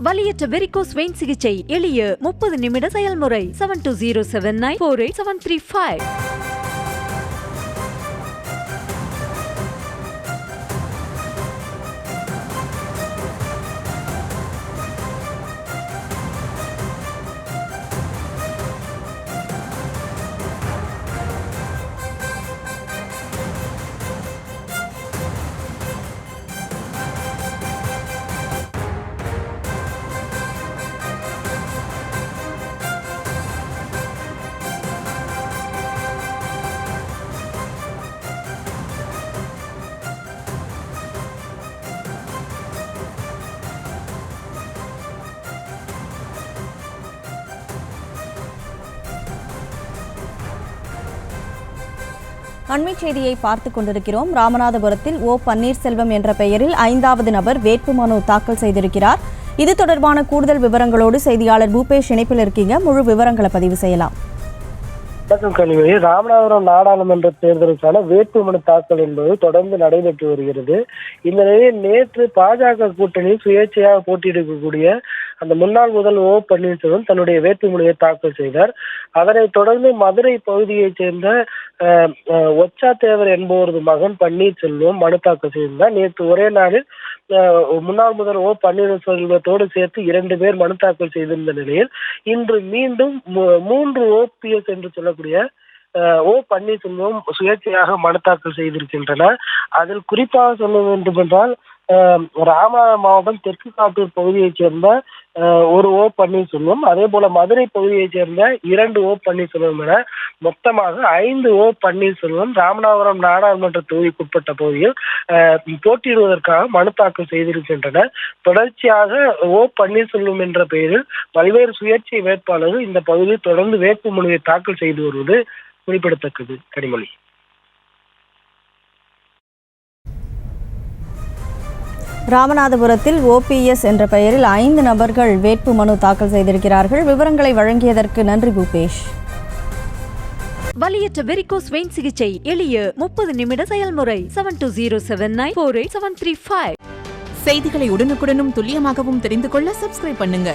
வலியற்ற varicose vein சிகிச்சை எளிய 30 நிமிட செயல்முறை 7207948735. அண்மைச் செய்தியை பார்த்துக் கொண்டிருக்கிறோம். ராமநாதபுரத்தில் ஓ பன்னீர்செல்வம் என்ற பெயரில் 5வது நபர் வேட்புமனு தாக்கல் செய்திருக்கிறார். இது தொடர்பான கூடுதல் விவரங்களோடு செய்தியாளர் பூபேஷ் இணைப்பில் இருக்கீங்க. முழு விவரங்களை பதிவு செய்யலாம். ராமநாதபுரம் நாடாளுமன்ற தேர்தலுக்கான வேட்புமனு தாக்கல் என்பது தொடர்ந்து நடைபெற்று வருகிறது. இந்த நிலையில் நேற்று பாஜக கூட்டணியில் சுயேட்சையாக போட்டியிடக்கூடிய அந்த முன்னாள் முதல் ஓ பன்னீர்செல்வம் தன்னுடைய வேட்புமனுவை தாக்கல் செய்தார். அதனைத் தொடர்ந்து மதுரை பகுதியைச் சேர்ந்த ஒச்சா தேவர் என்பவரது மகன் பன்னீர்செல்வம் மனு தாக்கல் செய்திருந்தார். நேற்று ஒரே நாளில் முன்னாள் முதல் ஓ பன்னீர்செல்வத்தோடு சேர்த்து 2 பேர் மனு தாக்கல் செய்திருந்த நிலையில் இன்று மீண்டும் 3 OPS என்று சொல்லக்கூடிய ஓ பன்னீர்செல்வம் சுயேட்சையாக மனு தாக்கல் செய்திருக்கின்றனர். அதில் குறிப்பாக சொல்ல வேண்டும் என்றால் ராமநாதபுரம் மாவட்டம் தெற்கு காட்டூர் பகுதியைச் சேர்ந்த ஒரு ஓ பன்னீர்செல்வம், அதே போல மதுரை பகுதியைச் சேர்ந்த 2 ஓ பன்னீர்செல்வம் என மொத்தமாக 5 ஓ பன்னீர்செல்வம் ராமநாதபுரம் நாடாளுமன்ற தொகுதிக்குட்பட்ட பகுதியில் போட்டியிடுவதற்காக மனு தாக்கல் செய்திருக்கின்றனர். தொடர்ச்சியாக ஓ பன்னீர்செல்வம் என்ற பெயரில் பல்வேறு சுயேட்சை வேட்பாளர்கள் இந்த பகுதியில் தொடர்ந்து வேட்புமனுவை தாக்கல் செய்து வருவது குறிப்பிடத்தக்கது. கனிமொழி. ராமநாதபுரத்தில் OPS என்ற பெயரில் 5 நபர்கள் வேட்புமனு தாக்கல் செய்திருக்கிறார்கள். விவரங்களை வழங்கியதற்கு நன்றி பூபேஷ். வலியற்ற வெரிகோஸ் வெயின் சிகிச்சை எளிய 30 நிமிட செயல்முறை 7207948735. செய்திகளை உடனுக்குடனும் துல்லியமாகவும் தெரிந்து கொள்ள சப்ஸ்கிரைப் பண்ணுங்க.